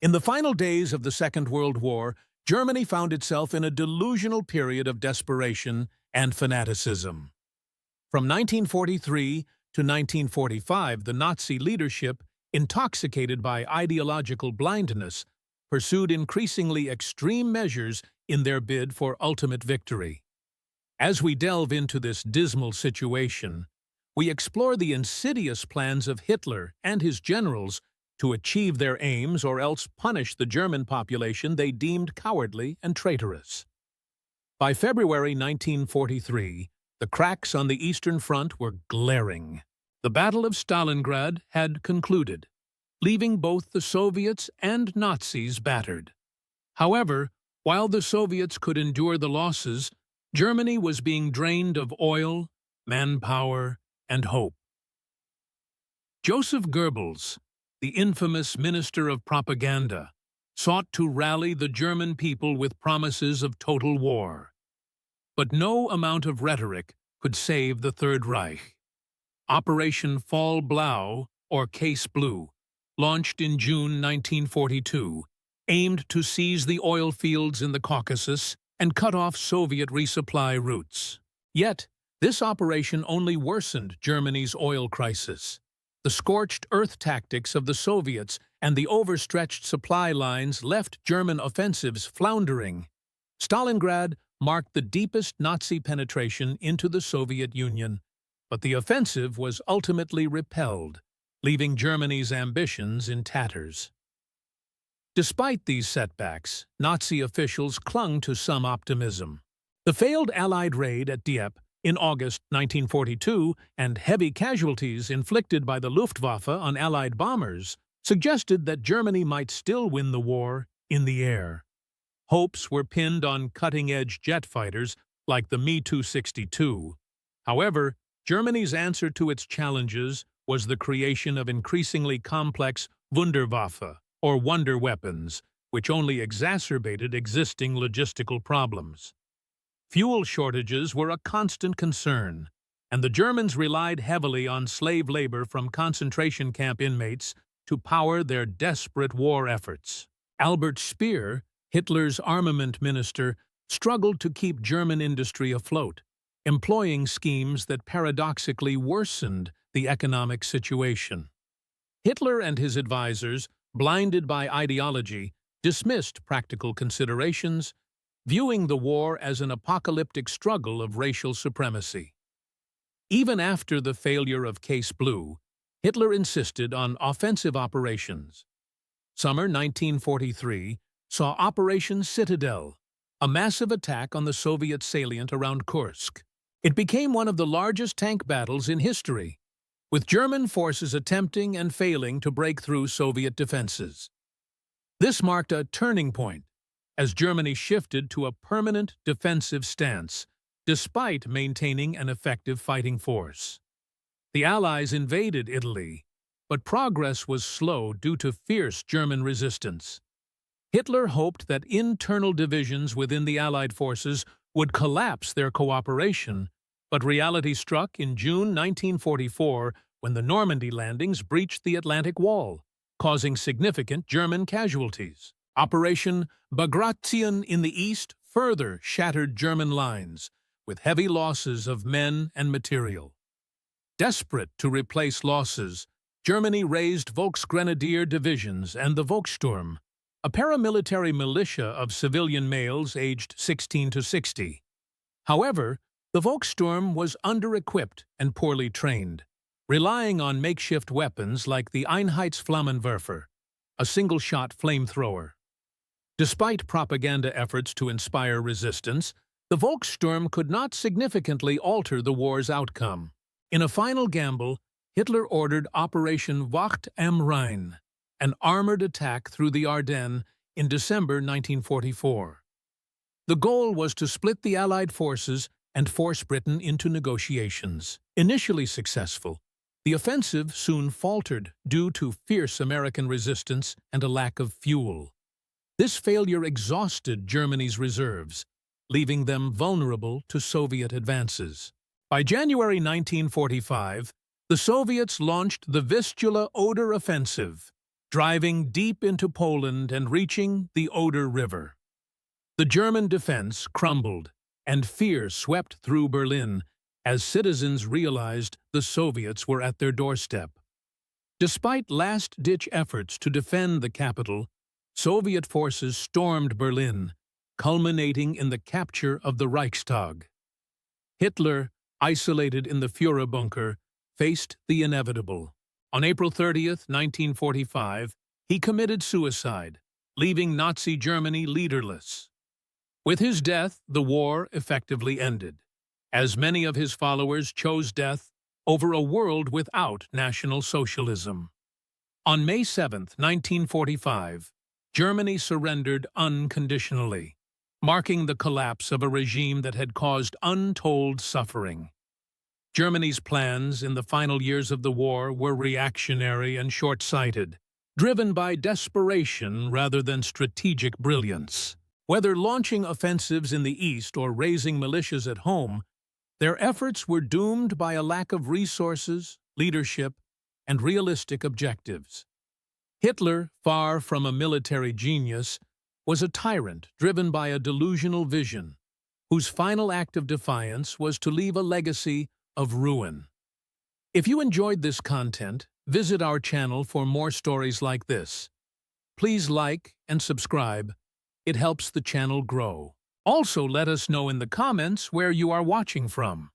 In the final days of the Second World War, Germany found itself in a delusional period of desperation and fanaticism. From 1943 to 1945, the Nazi leadership, intoxicated by ideological blindness, pursued increasingly extreme measures in their bid for ultimate victory. As we delve into this dismal situation, we explore the insidious plans of Hitler and his generals to achieve their aims or else punish the German population they deemed cowardly and traitorous. By February 1943, the cracks on the Eastern Front were glaring. The Battle of Stalingrad had concluded, leaving both the Soviets and Nazis battered. However, while the Soviets could endure the losses, Germany was being drained of oil, manpower, and hope. Joseph Goebbels, the infamous Minister of Propaganda, sought to rally the German people with promises of total war. But no amount of rhetoric could save the Third Reich. Operation Fall Blau, or Case Blue, launched in June 1942, aimed to seize the oil fields in the Caucasus and cut off Soviet resupply routes. Yet, this operation only worsened Germany's oil crisis. The scorched earth tactics of the Soviets and the overstretched supply lines left German offensives floundering. Stalingrad marked the deepest Nazi penetration into the Soviet Union, but the offensive was ultimately repelled, leaving Germany's ambitions in tatters. Despite these setbacks, Nazi officials clung to some optimism. The failed Allied raid at Dieppe in August 1942 and heavy casualties inflicted by the Luftwaffe on Allied bombers suggested that Germany might still win the war in the air. Hopes were pinned on cutting-edge jet fighters like the Me-262. However, Germany's answer to its challenges was the creation of increasingly complex Wunderwaffe, or wonder weapons, which only exacerbated existing logistical problems. Fuel shortages were a constant concern, and the Germans relied heavily on slave labor from concentration camp inmates to power their desperate war efforts. Albert Speer, Hitler's armament minister, struggled to keep German industry afloat, employing schemes that paradoxically worsened the economic situation. Hitler and his advisors, blinded by ideology, dismissed practical considerations, viewing the war as an apocalyptic struggle of racial supremacy. Even after the failure of Case Blue, Hitler insisted on offensive operations. Summer 1943 saw Operation Citadel, a massive attack on the Soviet salient around Kursk. It became one of the largest tank battles in history, with German forces attempting and failing to break through Soviet defenses. This marked a turning point, as Germany shifted to a permanent defensive stance, despite maintaining an effective fighting force. The Allies invaded Italy, but progress was slow due to fierce German resistance. Hitler hoped that internal divisions within the Allied forces would collapse their cooperation, but reality struck in June 1944 when the Normandy landings breached the Atlantic Wall, causing significant German casualties. Operation Bagration in the east further shattered German lines, with heavy losses of men and material. Desperate to replace losses, Germany raised Volksgrenadier divisions and the Volkssturm, a paramilitary militia of civilian males aged 16 to 60. However, the Volkssturm was under-equipped and poorly trained, relying on makeshift weapons like the Einheitsflammenwerfer, a single-shot flamethrower. Despite propaganda efforts to inspire resistance, the Volkssturm could not significantly alter the war's outcome. In a final gamble, Hitler ordered Operation Wacht am Rhein, an armored attack through the Ardennes in December 1944. The goal was to split the Allied forces and force Britain into negotiations. Initially successful, the offensive soon faltered due to fierce American resistance and a lack of fuel. This failure exhausted Germany's reserves, leaving them vulnerable to Soviet advances. By January 1945, the Soviets launched the Vistula-Oder offensive, driving deep into Poland and reaching the Oder River. The German defense crumbled, and fear swept through Berlin as citizens realized the Soviets were at their doorstep. Despite last-ditch efforts to defend the capital, Soviet forces stormed Berlin, culminating in the capture of the Reichstag. Hitler, isolated in the Führer bunker, faced the inevitable. On April 30th, 1945, he committed suicide, leaving Nazi Germany leaderless. With his death, the war effectively ended, as many of his followers chose death over a world without National Socialism. On May 7, 1945, Germany surrendered unconditionally, marking the collapse of a regime that had caused untold suffering. Germany's plans in the final years of the war were reactionary and short-sighted, driven by desperation rather than strategic brilliance. Whether launching offensives in the east or raising militias at home, their efforts were doomed by a lack of resources, leadership, and realistic objectives. Hitler, far from a military genius, was a tyrant driven by a delusional vision, whose final act of defiance was to leave a legacy of ruin. If you enjoyed this content, visit our channel for more stories like this. Please like and subscribe. It helps the channel grow. Also, let us know in the comments where you are watching from.